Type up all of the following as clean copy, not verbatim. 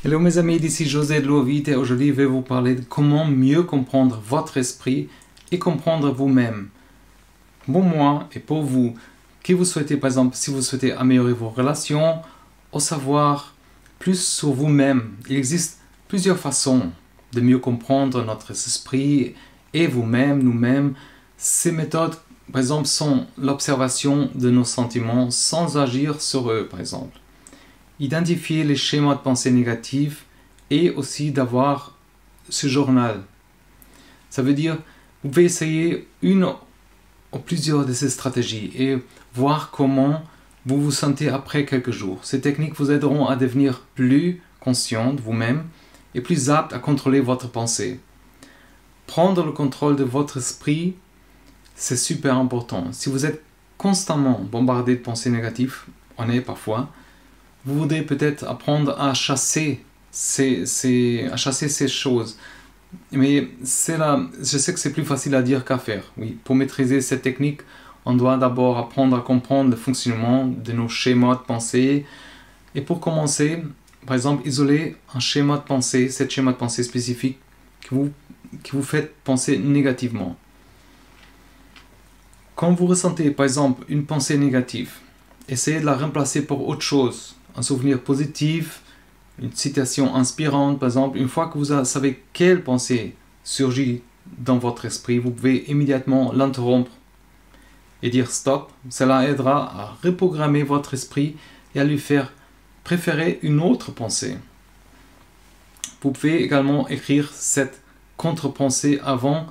Hello mes amis, d'ici José de Lovite et aujourd'hui je vais vous parler de comment mieux comprendre votre esprit et comprendre vous-même. Pour moi et pour vous, qui vous souhaitez par exemple, si vous souhaitez améliorer vos relations, ou savoir plus sur vous-même, il existe plusieurs façons de mieux comprendre notre esprit et vous-même, nous-mêmes. Ces méthodes par exemple sont l'observation de nos sentiments sans agir sur eux par exemple. Identifier les schémas de pensée négatifs et aussi d'avoir ce journal. Ça veut dire, vous pouvez essayer une ou plusieurs de ces stratégies et voir comment vous vous sentez après quelques jours. Ces techniques vous aideront à devenir plus conscient de vous-même et plus apte à contrôler votre pensée. Prendre le contrôle de votre esprit, c'est super important. Si vous êtes constamment bombardé de pensées négatives, on est parfois, vous voudrez peut-être apprendre à chasser ces choses. Mais je sais que c'est plus facile à dire qu'à faire. Oui, pour maîtriser cette technique, on doit d'abord apprendre à comprendre le fonctionnement de nos schémas de pensée. Et pour commencer, par exemple, isoler un schéma de pensée, cet schéma de pensée spécifique qui vous fait penser négativement. Quand vous ressentez, par exemple, une pensée négative, essayez de la remplacer par autre chose. Un souvenir positif, une citation inspirante, par exemple. Une fois que vous savez quelle pensée surgit dans votre esprit, vous pouvez immédiatement l'interrompre et dire stop. Cela aidera à reprogrammer votre esprit et à lui faire préférer une autre pensée. Vous pouvez également écrire cette contre-pensée avant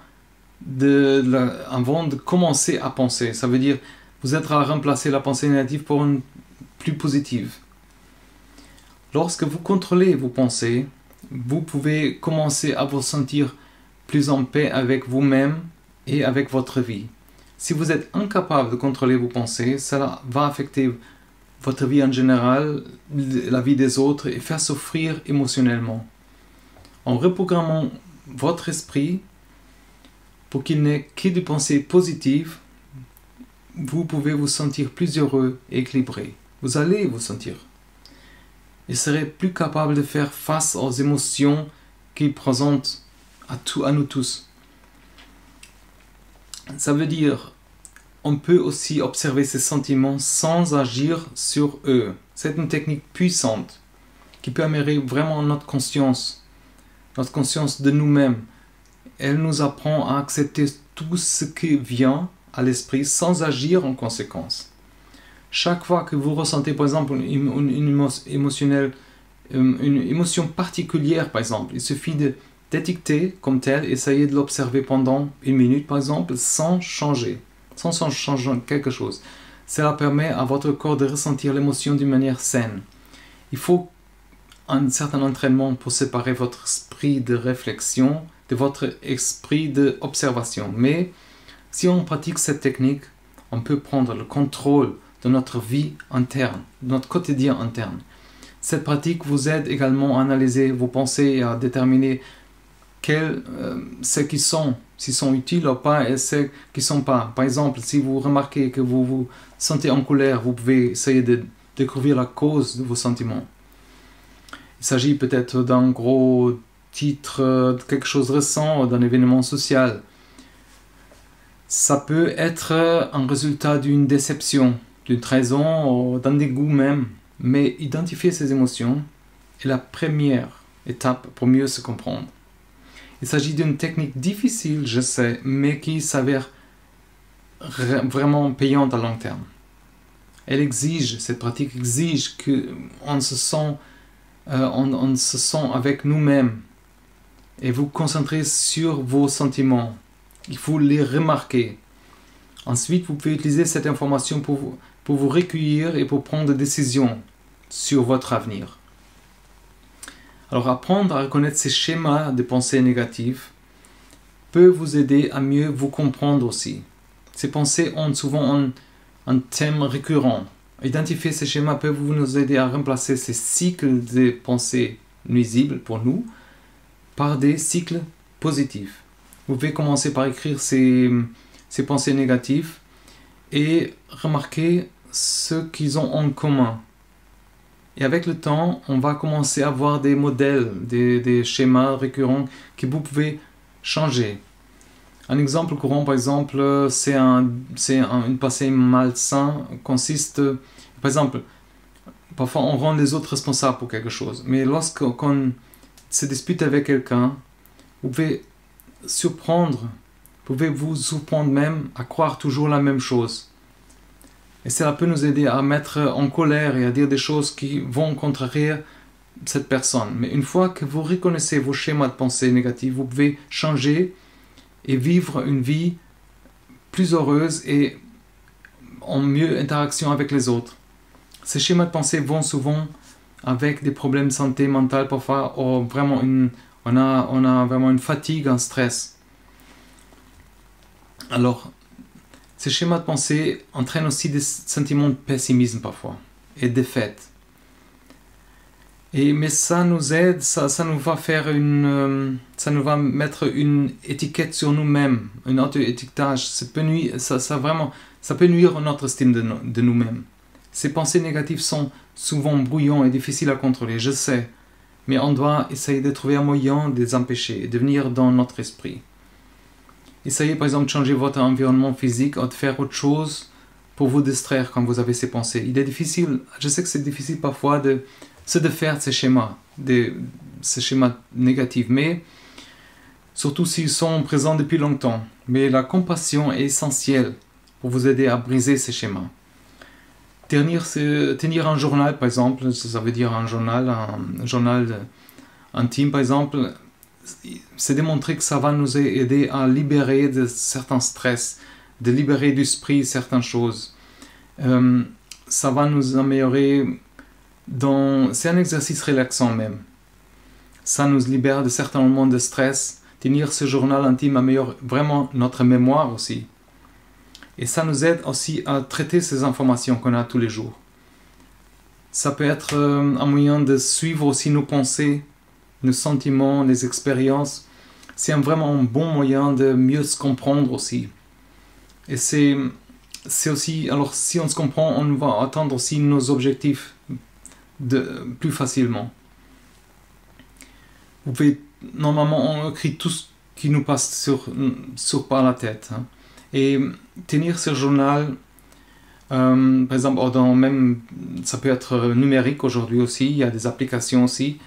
de commencer à penser. Ça veut dire vous aidera à remplacer la pensée négative pour une plus positive. Lorsque vous contrôlez vos pensées, vous pouvez commencer à vous sentir plus en paix avec vous-même et avec votre vie. Si vous êtes incapable de contrôler vos pensées, cela va affecter votre vie en général, la vie des autres et faire souffrir émotionnellement. En reprogrammant votre esprit pour qu'il n'ait que des pensées positives, vous pouvez vous sentir plus heureux et équilibré. Vous allez vous sentir et serez plus capable de faire face aux émotions qu'il présente à nous tous. Ça veut dire, on peut aussi observer ces sentiments sans agir sur eux. C'est une technique puissante qui peut améliorer vraiment notre conscience de nous-mêmes. Elle nous apprend à accepter tout ce qui vient à l'esprit sans agir en conséquence. Chaque fois que vous ressentez par exemple une émotion particulière par exemple, il suffit de d'étiqueter comme telle, essayer de l'observer pendant une minute par exemple, sans changer quelque chose. Cela permet à votre corps de ressentir l'émotion d'une manière saine. Il faut un certain entraînement pour séparer votre esprit de réflexion de votre esprit d'observation. Mais si on pratique cette technique, on peut prendre le contrôle de notre vie interne, de notre quotidien interne. Cette pratique vous aide également à analyser vos pensées et à déterminer ceux qui sont, s'ils sont utiles ou pas, et ceux qui ne sont pas. Par exemple, si vous remarquez que vous vous sentez en colère, vous pouvez essayer de découvrir la cause de vos sentiments. Il s'agit peut-être d'un gros titre, de quelque chose récent, d'un événement social. Ça peut être un résultat d'une déception, d'une trahison, d'un dégoût même. Mais identifier ces émotions est la première étape pour mieux se comprendre. Il s'agit d'une technique difficile, je sais, mais qui s'avère vraiment payante à long terme. Cette pratique exige qu'on se sent avec nous-mêmes et vous concentrer sur vos sentiments. Il faut les remarquer. Ensuite, vous pouvez utiliser cette information pour vous recueillir et pour prendre des décisions sur votre avenir. Alors, apprendre à reconnaître ces schémas de pensée négatives peut vous aider à mieux vous comprendre aussi. Ces pensées ont souvent un thème récurrent. Identifier ces schémas peut nous aider à remplacer ces cycles de pensées nuisibles pour nous par des cycles positifs. Vous pouvez commencer par écrire ces pensées négatives et remarquer ce qu'ils ont en commun. Et avec le temps, on va commencer à avoir des modèles, des schémas récurrents que vous pouvez changer. Un exemple courant, par exemple, c'est une pensée malsain consiste, par exemple, parfois on rend les autres responsables pour quelque chose. Mais lorsqu'on se dispute avec quelqu'un, vous pouvez vous surprendre même à croire toujours la même chose. Et cela peut nous aider à mettre en colère et à dire des choses qui vont contrarier cette personne. Mais une fois que vous reconnaissez vos schémas de pensée négatifs, vous pouvez changer et vivre une vie plus heureuse et en mieux interaction avec les autres. Ces schémas de pensée vont souvent avec des problèmes de santé mentale, parfois on a vraiment une fatigue, un stress. Alors, ces schémas de pensée entraînent aussi des sentiments de pessimisme parfois et de défaite. Mais ça nous aide, ça nous va mettre une étiquette sur nous-mêmes, un auto-étiquetage. Ça peut nuire à notre estime de nous-mêmes. Ces pensées négatives sont souvent brouillons et difficiles à contrôler, je sais, mais on doit essayer de trouver un moyen de les empêcher et de venir dans notre esprit. Essayez par exemple de changer votre environnement physique ou de faire autre chose pour vous distraire quand vous avez ces pensées. Il est difficile, je sais que c'est difficile parfois de se défaire de ces schémas négatifs, mais surtout s'ils sont présents depuis longtemps. Mais la compassion est essentielle pour vous aider à briser ces schémas. Tenir un journal, par exemple, ça veut dire un journal intime, par exemple, c'est démontré que ça va nous aider à libérer de certains stress, de libérer du esprit certaines choses. Ça va nous améliorer c'est un exercice relaxant même. Ça nous libère de certains moments de stress. Tenir ce journal intime améliore vraiment notre mémoire aussi. Et ça nous aide aussi à traiter ces informations qu'on a tous les jours. Ça peut être un moyen de suivre aussi nos pensées, nos sentiments, les expériences. C'est vraiment un bon moyen de mieux se comprendre aussi. Et c'est aussi, alors si on se comprend, on va atteindre aussi nos objectifs plus facilement. Vous pouvez, normalement, on écrit tout ce qui nous passe par la tête. Hein. Et tenir ce journal, par exemple, ça peut être numérique aujourd'hui aussi, il y a des applications aussi.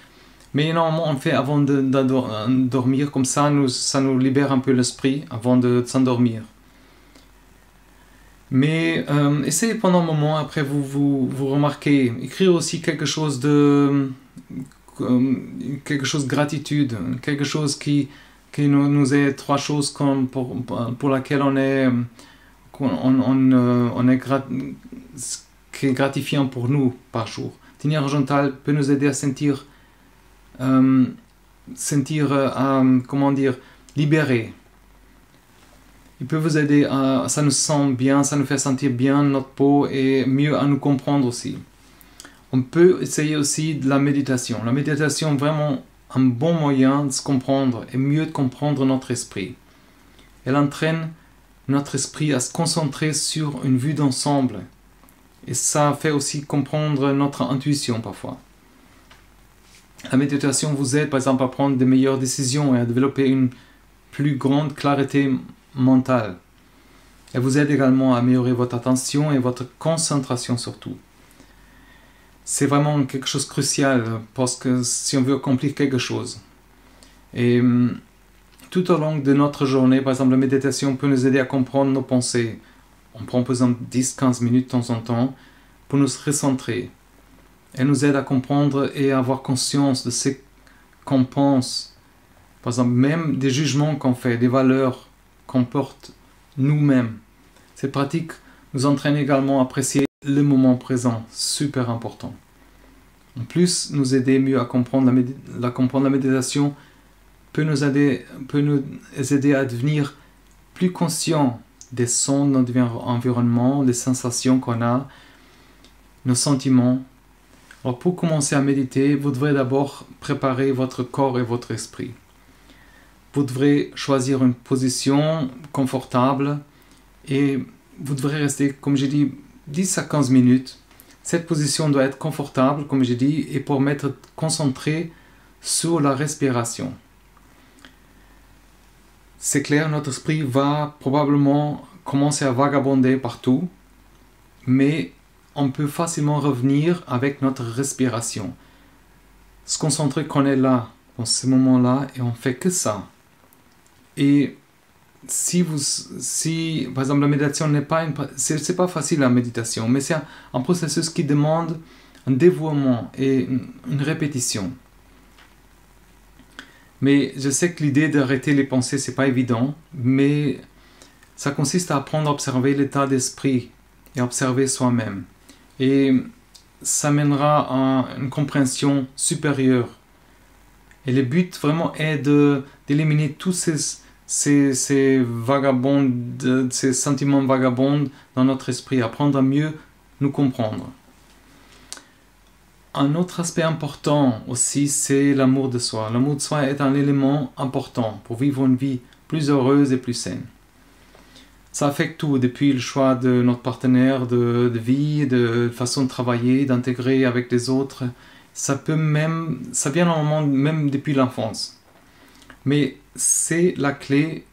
Mais normalement, on le fait avant de dormir, comme ça nous libère un peu l'esprit avant de s'endormir. Mais essayez pendant un moment, après vous remarquez, écrire aussi quelque chose de gratitude, quelque chose qui nous est trois choses pour laquelle qui est gratifiant pour nous par jour. Tenir un journal peut nous aider à sentir libéré. Il peut vous aider ça nous sent bien, ça nous fait sentir bien notre peau et mieux à nous comprendre aussi. On peut essayer aussi de la méditation. La méditation est vraiment un bon moyen de se comprendre et mieux de comprendre notre esprit. Elle entraîne notre esprit à se concentrer sur une vue d'ensemble. Et ça fait aussi comprendre notre intuition parfois. La méditation vous aide par exemple à prendre de meilleures décisions et à développer une plus grande clarté mentale. Elle vous aide également à améliorer votre attention et votre concentration surtout. C'est vraiment quelque chose de crucial parce que si on veut accomplir quelque chose. Et tout au long de notre journée, par exemple, la méditation peut nous aider à comprendre nos pensées. On prend par exemple 10-15 minutes de temps en temps pour nous recentrer. Elle nous aide à comprendre et à avoir conscience de ce qu'on pense. Par exemple, même des jugements qu'on fait, des valeurs qu'on porte nous-mêmes. Cette pratique nous entraîne également à apprécier le moment présent, super important. En plus, nous aider mieux à comprendre la méditation peut nous aider à devenir plus conscients des sons de notre environnement, des sensations qu'on a, nos sentiments. Alors pour commencer à méditer, vous devrez d'abord préparer votre corps et votre esprit. Vous devrez choisir une position confortable et vous devrez rester, comme j'ai dit, 10 à 15 minutes. Cette position doit être confortable, comme j'ai dit, et pour m'être concentré sur la respiration. C'est clair, notre esprit va probablement commencer à vagabonder partout, mais on peut facilement revenir avec notre respiration. Se concentrer qu'on est là, dans ce moment-là, et on fait que ça. Et si par exemple, la méditation n'est pas c'est pas facile la méditation, mais c'est un processus qui demande un dévouement et une répétition. Mais je sais que l'idée d'arrêter les pensées, c'est pas évident, mais ça consiste à apprendre à observer l'état d'esprit et à observer soi-même. Et ça mènera à une compréhension supérieure. Et le but vraiment est d'éliminer tous ces vagabonds, ces sentiments vagabonds dans notre esprit, apprendre à mieux nous comprendre. Un autre aspect important aussi, c'est l'amour de soi. L'amour de soi est un élément important pour vivre une vie plus heureuse et plus saine. Ça affecte tout, depuis le choix de notre partenaire de vie, de façon de travailler, d'intégrer avec les autres. Ça vient normalement même depuis l'enfance. Mais c'est la clé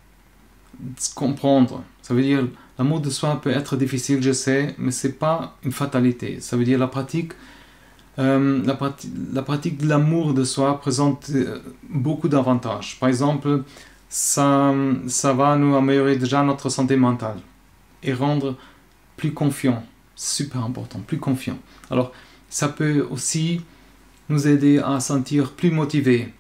de se comprendre. Ça veut dire, l'amour de soi peut être difficile, je sais, mais c'est pas une fatalité. Ça veut dire la pratique de l'amour de soi présente beaucoup d'avantages. Par exemple, ça va nous améliorer déjà notre santé mentale et rendre plus confiant. Super important, plus confiant. Alors, ça peut aussi nous aider à sentir plus motivés.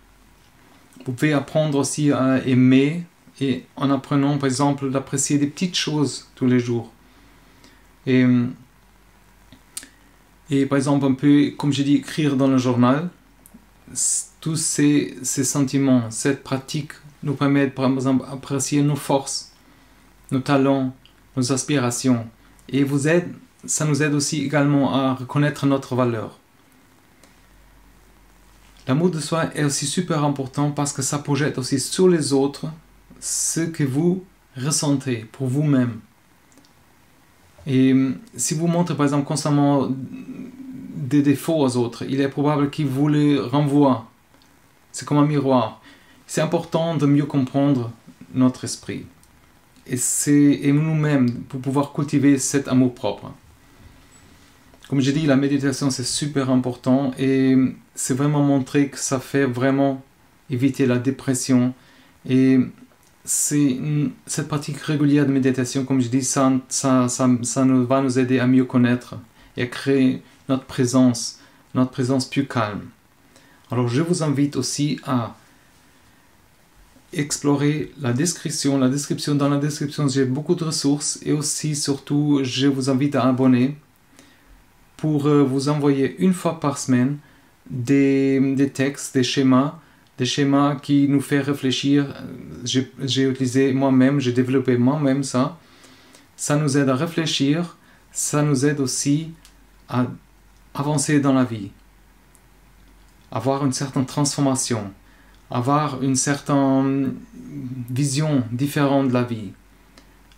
Vous pouvez apprendre aussi à aimer et en apprenant, par exemple, d'apprécier des petites choses tous les jours. Et par exemple, on peut, comme j'ai dit, écrire dans le journal. Tous ces sentiments, cette pratique nous permet, par exemple, d'apprécier nos forces, nos talents, nos aspirations. Et ça nous aide aussi également à reconnaître notre valeur. L'amour de soi est aussi super important parce que ça projette aussi sur les autres ce que vous ressentez pour vous-même. Et si vous montrez par exemple constamment des défauts aux autres, il est probable qu'ils vous les renvoient. C'est comme un miroir. C'est important de mieux comprendre notre esprit et nous-mêmes pour pouvoir cultiver cet amour-propre. Comme j'ai dit, la méditation c'est super important et c'est vraiment montré que ça fait vraiment éviter la dépression. Et cette pratique régulière de méditation, comme je dis, ça va nous aider à mieux connaître et à créer notre présence plus calme. Alors je vous invite aussi à explorer la description. Dans la description, j'ai beaucoup de ressources et aussi, surtout, je vous invite à abonner pour vous envoyer une fois par semaine des textes, des schémas qui nous font réfléchir. J'ai utilisé moi-même, j'ai développé moi-même ça. Ça nous aide à réfléchir, ça nous aide aussi à avancer dans la vie, avoir une certaine transformation, avoir une certaine vision différente de la vie.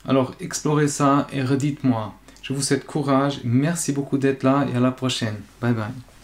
Alors explorez ça et redites-moi. Je vous souhaite courage, merci beaucoup d'être là et à la prochaine. Bye bye.